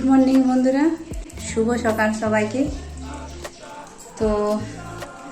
Good morning বন্ধুরা, শুভ সকাল সবাইকে। তো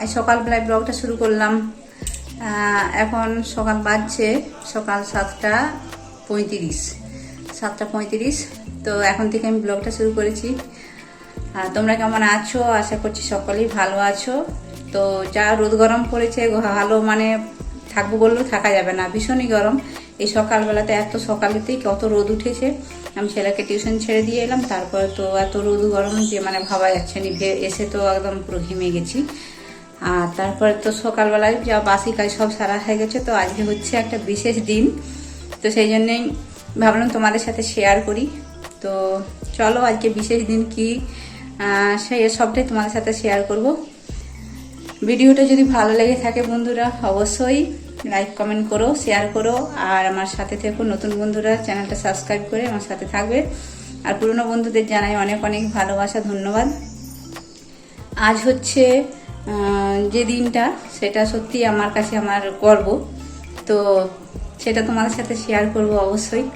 আজ সকালবেলায় ব্লগটা শুরু করলাম। এখন সকাল বাজছে সকাল 7:35। তো এখন থেকে আমি ব্লগটা শুরু করেছি। তোমরা কেমন আছো? আশা করছি সকলেই ভালো আছো। তো যা রোদ গরম পড়েছে, ভালো মানে থাকবো বললেও থাকা যাবে না, ভীষণই গরম। এই সকালবেলাতে এত সকালেতেই কত রোদ উঠেছে। আমি ছেলেকে টিউশন ছেড়ে দিয়ে এলাম, তারপরে তো এত রোদ গরম যে মানে ভাবা যাচ্ছে না। এসে তো একদম পুরো ঘেমে গেছি। আর তারপরে তো সকালবেলায় যা বাসি কাজ সব সারা হয়ে গেছে। তো আজকে হচ্ছে একটা বিশেষ দিন, তো সেই জন্যেই ভাবলাম তোমাদের সাথে শেয়ার করি। তো চলো আজকে বিশেষ দিন কি সেই সবটাই তোমাদের সাথে শেয়ার করব। ভিডিওটা যদি ভালো লেগে থাকে বন্ধুরা অবশ্যই লাইক কমেন্ট করো, শেয়ার করো, আর আমার সাথে থেকো। নতুন বন্ধুরা চ্যানেলটা সাবস্ক্রাইব করে আমার সাথে থাকবে। আর পুরনো বন্ধুদের জানাই অনেক অনেক ভালোবাসা, ধন্যবাদ। আজ হচ্ছে যে দিনটা, সেটা সত্যি আমার কাছে আমার গর্ব। তো সেটা তোমাদের সাথে শেয়ার করব অবশ্যই।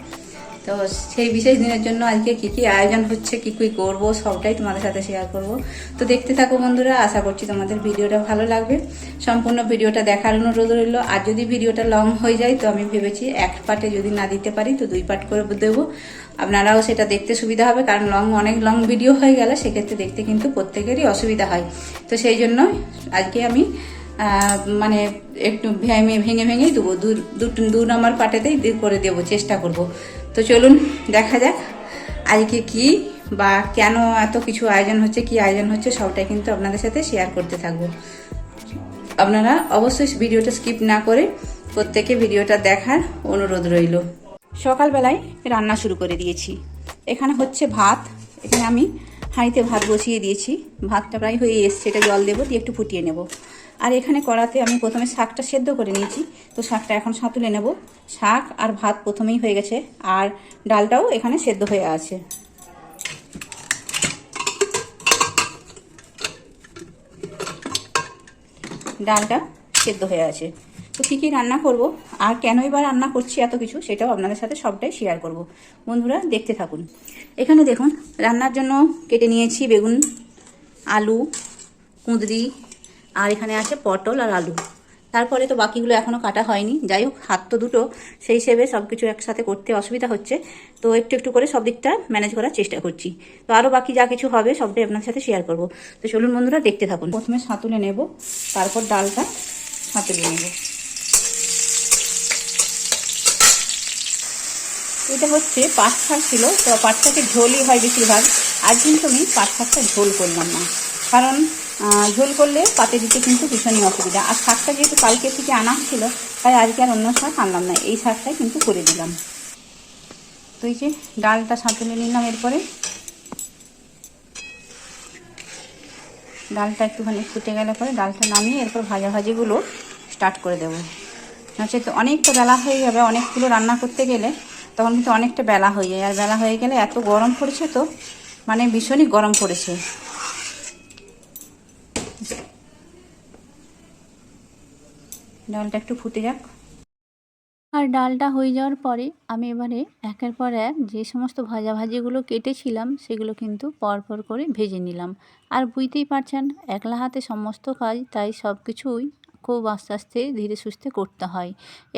তো সেই বিশেষ দিনের জন্য আজকে কী কী আয়োজন হচ্ছে, কী কী করবো, সবটাই তোমাদের সাথে শেয়ার করব। তো দেখতে থাকো বন্ধুরা, আশা করছি তোমাদের ভিডিওটা ভালো লাগবে। সম্পূর্ণ ভিডিওটা দেখার অনুরোধ রইল। আর যদি ভিডিওটা লং হয়ে যায় তো আমি ভেবেছি এক পার্টে যদি না দিতে পারি তো 2 পার্ট করে দেবো। আপনারাও সেটা দেখতে সুবিধা হবে, কারণ অনেক লং ভিডিও হয়ে গেলে সেক্ষেত্রে দেখতে কিন্তু প্রত্যেকেরই অসুবিধা হয়। তো সেই জন্য আজকে আমি মানে একটু ভেঙে ভেঙেই দেবো, 2 নম্বর পার্টেতেই করে দেবো, চেষ্টা করব। তো চলুন দেখা যাক আজকে কি বা কেন এত কিছু আয়োজন হচ্ছে, কি আয়োজন হচ্ছে সবটাই কিন্তু আপনাদের সাথে শেয়ার করতে থাকবো। আপনারা অবশ্যই ভিডিওটা স্কিপ না করে প্রত্যেকে ভিডিওটা দেখার অনুরোধ রইল। সকালবেলায় রান্না শুরু করে দিয়েছি। এখানে হচ্ছে ভাত, এখানে আমি হাঁড়িতে ভাত বসিয়ে দিয়েছি। ভাতটা প্রায় হয়ে এসছে, এটা জল দেবো, দিয়ে একটু ফুটিয়ে নেব। আর এখানে কড়াতে আমি প্রথমে শাকটা সেদ্ধ করে নিয়েছি। তো শাকটা এখন সাঁতুলে নেব। শাক আর ভাত প্রথমেই হয়ে গেছে, আর ডালটাও এখানে সেদ্ধ হয়ে আছে। ডালটা সেদ্ধ হয়ে আছে। তো কী কী রান্না করব আর কেনই বা রান্না করছি এত কিছু, সেটাও আপনাদের সাথে সবটাই শেয়ার করব। বন্ধুরা দেখতে থাকুন। এখানে দেখুন রান্নার জন্য কেটে নিয়েছি বেগুন, আলু, কুঁদরি, আর এখানে আছে পটল আর আলু। তারপরে তো বাকিগুলো এখনও কাটা হয়নি। যাই হোক, হাত তো দুটো, সেই হিসেবে সব কিছু একসাথে করতে অসুবিধা হচ্ছে। তো একটু একটু করে সব দিকটা ম্যানেজ করার চেষ্টা করছি। তো আরও বাকি যা কিছু হবে সবটাই আপনার সাথে শেয়ার করব। তো চলুন বন্ধুরা দেখতে থাকুন। প্রথমে সাঁতুলে নেব, তারপর ডালটা সাঁতুলে নেব। এটা হচ্ছে পাট শাক ছিল, তো পাট শাকের ঝোলই হয় বেশিরভাগ। আজ কিন্তু আমি পাট শাকটা ঝোল করলাম না, কারণ ঝোল করলে পাতে দিতে কিন্তু ভীষণই অসুবিধা। আর শাকটা যেহেতু কালকে থেকে আনা ছিল, তাই আজকে আর অন্য শাক আনলাম না, এই শাকটাই কিন্তু করে দিলাম। তো এই যে ডালটা সাঁতুলে নিলাম। এরপরে ডালটা একটুখানি ফুটে গেলে পরে ডালটা নামিয়ে এরপর ভাজাভাজিগুলো স্টার্ট করে দেবো। নচেত অনেকটা বেলা হয়ে যাবে, অনেকগুলো রান্না করতে গেলে তখন কিন্তু অনেকটা বেলা হয়ে যায়। আর বেলা হয়ে গেলে এত গরম পড়েছে, তো মানে ভীষণই গরম পড়েছে। ডালটা একটু ফুটে যাক। আর ডালটা হয়ে যাওয়ার পরে আমি এবারে একের পর এক যে সমস্ত ভাজাভাজিগুলো কেটেছিলাম সেগুলো কিন্তু পরপর করে ভেজে নিলাম। আর বুঝতেই পারছেন একলা হাতে সমস্ত কাজ, তাই সব কিছুই খুব আস্তে আস্তে ধীরে সুস্থে করতে হয়।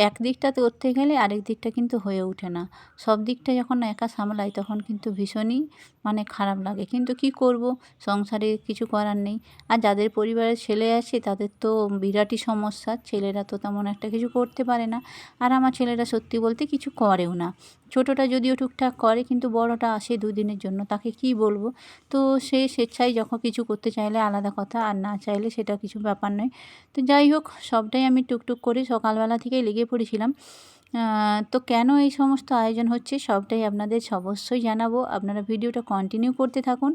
এক দিকটাতে করতে গেলে আরেক দিকটা কিন্তু হয়ে ওঠে না। সব দিকটা যখন একা সামলাই তখন কিন্তু ভীষণই মানে খারাপ লাগে, কিন্তু কি করব, সংসারে কিছু করার নেই। আর যাদের পরিবারে ছেলে আছে তাদের তো বিরাটই সমস্যা, ছেলেরা তো তেমন একটা কিছু করতে পারে না। আর আমার ছেলেরা সত্যি বলতে কিছু করেও না। ছোটোটা যদিও টুকটাক করে, কিন্তু বড়টা আসে 2 দিনের জন্য, তাকে কি বলবো। তো সে স্বেচ্ছায় যখন কিছু করতে চাইলে আলাদা কথা, আর না চাইলে সেটা কিছু ব্যাপার নয়। তো যাই হোক, সবটাই আমি টুকটুক করে সকালবেলা থেকেই লেগে পড়েছিলাম। তো কেন এই সমস্ত আয়োজন হচ্ছে সবটাই আপনাদের অবশ্যই জানাবো। আপনারা ভিডিওটা কন্টিনিউ করতে থাকুন।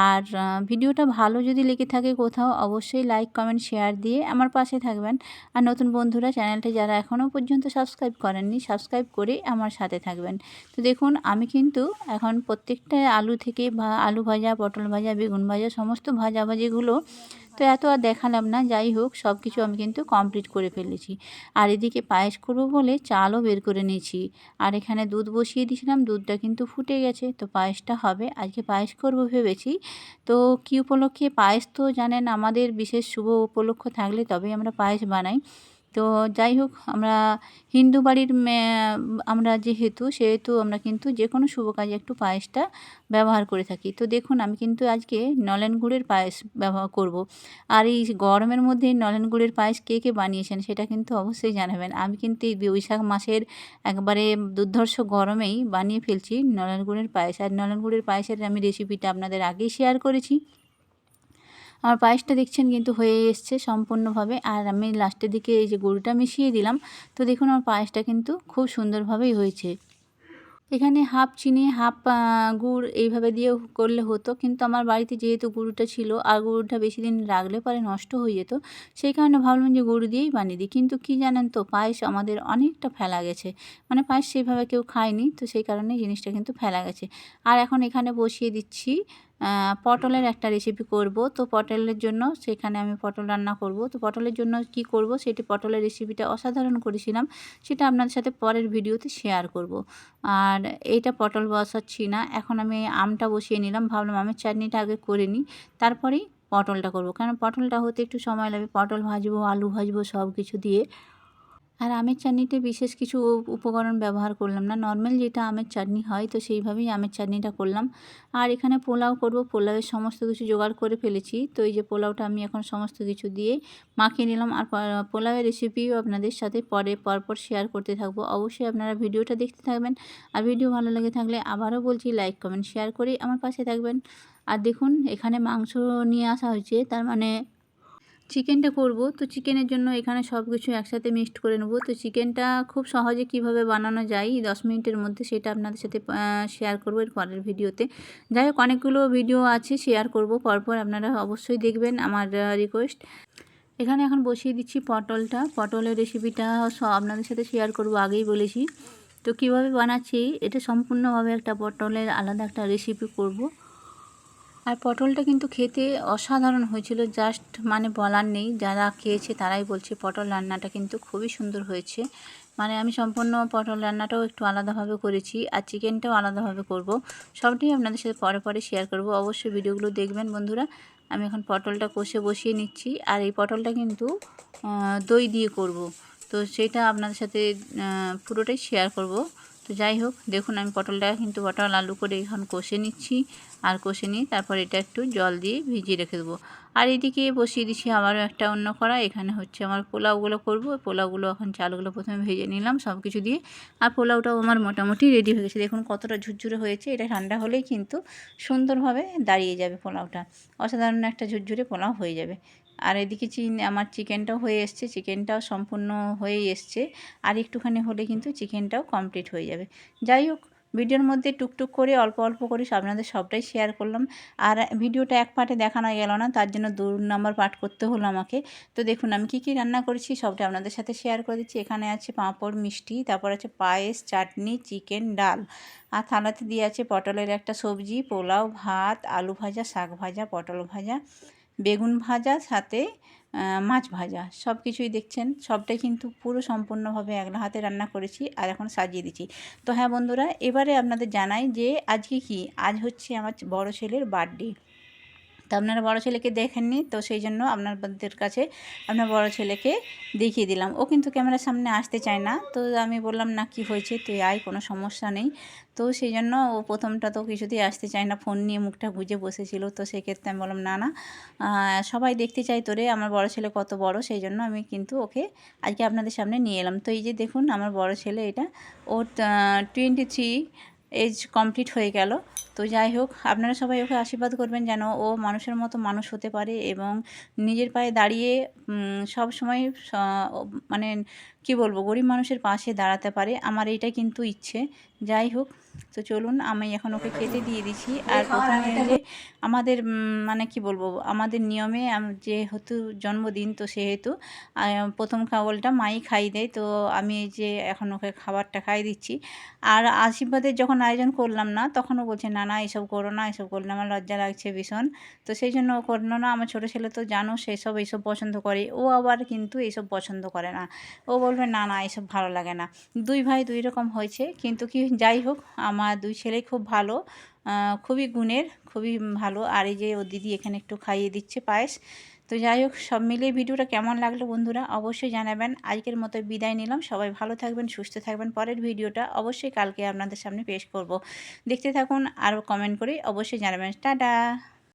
আর ভিডিওটা ভালো যদি লেগে থাকে কোথাও, অবশ্যই লাইক কমেন্ট শেয়ার দিয়ে আমার পাশে থাকবেন। আর নতুন বন্ধুরা চ্যানেলটা যারা এখনও পর্যন্ত সাবস্ক্রাইব করেননি, সাবস্ক্রাইব করে আমার সাথে থাকবেন। তো দেখুন আমি কিন্তু এখন প্রত্যেকটা আলু থেকে আলু ভাজা, পটল ভাজা, বেগুন ভাজা সমস্ত ভাজাভাজিগুলো তো এত আর দেখালাম না। যাই হোক, সব কিছু আমি কিন্তু কমপ্লিট করে ফেলেছি। আর এদিকে পায়েস করবো বলে চালও বের করে নিয়েছি। আর এখানে দুধ বসিয়ে দিয়েছিলাম, দুধটা কিন্তু ফুটে গেছে, তো পায়েসটা হবে। আজকে পায়েস করবো ভেবেছি। তো কী উপলক্ষে পায়েস, তো জানেন আমাদের বিশেষ শুভ উপলক্ষ থাকলে তবেই আমরা পায়েস বানাই। তো যাই হোক, আমরা হিন্দু বাড়ির আমরা সেহেতু আমরা কিন্তু যে কোনো শুভ কাজে একটু পায়েসটা ব্যবহার করে থাকি। তো দেখুন, আমি কিন্তু আজকে নলেন গুড়ের পায়েস ব্যবহার করব। আর এই গরমের মধ্যে নলেন গুড়ের পায়েস কে কে বানিয়েছেন সেটা কিন্তু অবশ্যই জানাবেন। আমি কিন্তু এই বৈশাখ মাসের একবারে দুর্ধর্ষ গরমেই বানিয়ে ফেলছি নলেন গুড়ের পায়েস। আর নলেন গুড়ের পায়েসের আমি রেসিপিটা আপনাদের আগেই শেয়ার করেছি। আমার পায়েসটা দেখছেন কিন্তু হয়ে এসছে সম্পূর্ণভাবে। আর আমি লাস্টের দিকে এই যে গুড়টা মিশিয়ে দিলাম। তো দেখুন, আমার পায়েসটা কিন্তু খুব সুন্দরভাবেই হয়েছে। এখানে হাফ চিনি হাফ গুড় এইভাবে দিয়েও করলে হতো, কিন্তু আমার বাড়িতে যেহেতু গুড়টা ছিল আর গুড়টা বেশি দিন রাখলে পরে নষ্ট হয়ে যেত, সেই কারণে ভাবলাম যে গুড় দিয়েই বানিয়ে দিই। কিন্তু কি জানেন তো, পায়েস আমাদের অনেকটা ফেলা গেছে, মানে পায়েস সেইভাবে কেউ খায়নি, তো সেই কারণে জিনিসটা কিন্তু ফেলা গেছে। আর এখন এখানে বসিয়ে দিচ্ছি পটলের একটা রেসিপি করব। তো পটলের জন্য সেখানে আমি পটল রান্না করব। তো পটলের জন্য কি করব, সেটি পটলের রেসিপিটা অসাধারণ করেছিলাম, সেটা আপনাদের সাথে পরের ভিডিওতে শেয়ার করব। আর এইটা পটল বসাচ্ছি না, এখন আমি আমটা বসিয়ে নিলাম। ভাবলাম আমের চাটনিটা আগে করে নিই, তারপরেই পটলটা করব, কারণ পটলটা হতে একটু সময় লাগবে। পটল ভাজবো, আলু ভাজবো, সব কিছু দিয়ে। আর আমের চাটনিতে বিশেষ কিছু উপকরণ ব্যবহার করলাম না, নর্মাল যেটা আমের চাটনি হয় তো সেইভাবেই আমের চাটনিটা করলাম। আর এখানে পোলাও করব, পোলাওয়ের সমস্ত কিছু জোগাড় করে ফেলেছি। তো এই যে পোলাওটা আমি এখন সমস্ত কিছু দিয়ে মাখিয়ে নিলাম। আর পোলাওয়ের রেসিপিও আপনাদের সাথে পরপর শেয়ার করতে থাকবো। অবশ্যই আপনারা ভিডিওটা দেখতে থাকবেন। আর ভিডিও ভালো লেগে থাকলে আবারও বলছি, লাইক কমেন্ট শেয়ার করে আমার পাশে থাকবেন। আর দেখুন, এখানে মাংস নিয়ে আসা হয়েছে, তার মানে চিকেনটা করব। তো চিকেনের জন্য এখানে সব কিছু একসাথে মিক্সড করে নেব। তো চিকেনটা খুব সহজে কিভাবে বানানো যায় 10 মিনিটের মধ্যে, সেটা আপনাদের সাথে শেয়ার করব এর পরের ভিডিওতে। যাই হোক, অনেকগুলো ভিডিও আছে শেয়ার করব পরপর, আপনারা অবশ্যই দেখবেন, আমার রিকোয়েস্ট। এখানে এখন বসিয়ে দিচ্ছি পটলটা। পটলের রেসিপিটা আপনাদের সাথে শেয়ার করব, আগেই বলেছি। তো কিভাবে বানাচ্ছি এটা সম্পূর্ণভাবে একটা পটলের আলাদা একটা রেসিপি করব। আর পটলটা কিন্তু খেতে অসাধারণ হয়েছিল, জাস্ট মানে বলার নেই। যারা খেয়েছে তারাই বলছে পটল রান্নাটা কিন্তু খুবই সুন্দর হয়েছে। মানে আমি সম্পূর্ণ পটল রান্নাটাও একটু আলাদাভাবে করেছি, আর চিকেনটাও আলাদাভাবে করব। সবটাই আপনাদের সাথে পরে শেয়ার করব। অবশ্যই ভিডিওগুলো দেখবেন বন্ধুরা। আমি এখন পটলটা কষে বসিয়ে নিচ্ছি। আর এই পটলটা কিন্তু দই দিয়ে করব, তো সেটা আপনাদের সাথে পুরোটাই শেয়ার করব। তো যাই হোক, দেখুন আমি পটল আলু করে এখন কষে নিচ্ছি। আর কষে নিয়ে তারপর এটা একটু জল দিয়ে ভিজিয়ে রেখে দেবো। আর এদিকে বসিয়ে দিচ্ছি আবারও একটা অন্য কড়া। এখানে হচ্ছে আমার পোলাওগুলো করব। পোলাওগুলো এখন চালগুলো প্রথমে ভেজে নিলাম সব কিছু দিয়ে। আর পোলাওটাও আমার মোটামুটি রেডি হয়ে গেছে। দেখুন কতটা ঝুরঝুরে হয়েছে। এটা ঠান্ডা হলেই কিন্তু সুন্দরভাবে দাঁড়িয়ে যাবে পোলাওটা। অসাধারণ একটা ঝুরঝুরে পোলাও হয়ে যাবে। আর এদিকে আমার চিকেনটাও হয়ে এসছে, চিকেনটাও সম্পূর্ণ হয়েই এসছে। আর একটুখানি হলে কিন্তু চিকেনটাও কমপ্লিট হয়ে যাবে। যাই হোক, ভিডিওর মধ্যে টুকটুক করে অল্প অল্প করে আপনাদের সবটাই শেয়ার করলাম। আর ভিডিওটা এক পার্টে দেখানো গেল না, তার জন্য 2 নম্বর পার্ট করতে হলো আমাকে। তো দেখুন আমি কী কী রান্না করেছি সবটা আপনাদের সাথে শেয়ার করে দিচ্ছি। এখানে আছে পাঁপড়, মিষ্টি, তারপর আছে পায়েস, চাটনি, চিকেন, ডাল। আর থালাতে দিয়ে আছে পটলের একটা সবজি, পোলাও, ভাত, আলু ভাজা, শাক ভাজা, পটল ভাজা, বেগুন ভাজা, সাথে মাছ ভাজা। সব কিছুই দেখছেন, সবটাই কিন্তু পুরো সম্পূর্ণভাবে একলা হাতে রান্না করেছি। আর এখন সাজিয়ে দিচ্ছি। তো হ্যাঁ বন্ধুরা, এবারে আপনাদের জানাই যে আজকে কি, আজ হচ্ছে আমার বড় ছেলের বার্থডে। তো আপনারা বড় ছেলেকে দেখেননি, তো সেই জন্য আপনাদের কাছে আপনার বড় ছেলেকে দেখিয়ে দিলাম। ও কিন্তু ক্যামেরার সামনে আসতে চায় না, তো আমি বললাম না কি হয়েছে, তুই আয়, কোনো সমস্যা নেই। তো সেই জন্য ও প্রথমটা তো কিছুতেই আসতে চায় না, ফোন নিয়ে মুখটা গুজে বসেছিল। তো সেক্ষেত্রে আমি বললাম না সবাই দেখতে চাই তোরে, আমার বড় ছেলে কত বড়, সেই জন্য আমি কিন্তু ওকে আজকে আপনাদের সামনে নিয়ে এলাম। তো এই যে দেখুন আমার বড় ছেলে, এটা ওর 23 এজ কমপ্লিট হয়ে গেল। তো যাই হোক, আপনারা সবাই ওকে আশীর্বাদ করবেন যেন ও মানুষের মতো মানুষ হতে পারে এবং নিজের পায়ে দাঁড়িয়ে সব সময় মানে কি বলবো, গরিব মানুষের পাশে দাঁড়াতে পারে। আমার এইটা কিন্তু ইচ্ছে। যাই হোক, তো চলুন আমি এখন ওকে খেতে দিয়ে দিচ্ছি। আর প্রথমে যে আমাদের মানে কি বলবো, আমাদের নিয়মে যেহেতু জন্মদিন, তো সেহেতু প্রথম খাবারটা মাই খাইয়ে দেয়। তো আমি এই যে এখন ওকে খাবারটা খাইয়ে দিচ্ছি। আর আশীর্বাদের যখন আয়োজন করলাম না, তখনও বলছে না না, এসব করো না, এসব করলে আমার লজ্জা লাগছে ভীষণ। তো সেই জন্য ও করলো না। আমার ছোটো ছেলে তো জানো সেসব এইসব পছন্দ করে, ও আবার কিন্তু এইসব পছন্দ করে না। ও বলবে না না এসব ভালো লাগে না। দুই ভাই দুই রকম হয়েছে, কিন্তু কি যাই হোক আমার দুই ছেলেই খুব ভালো, খুবই গুণের, খুবই ভালো। আর এই যে ও দিদি এখানে একটু খাইয়ে দিচ্ছে পায়েস। তো যাই হোক সব মিলিয়ে ভিডিওটা কেমন লাগলো বন্ধুরা অবশ্যই জানাবেন। আজকের মতো বিদায় নিলাম, সবাই ভালো থাকবেন, সুস্থ থাকবেন। পরের ভিডিওটা অবশ্যই কালকে আপনাদের সামনে পেশ করব। দেখতে থাকুন আর কমেন্ট করে অবশ্যই জানাবেন। টাটা।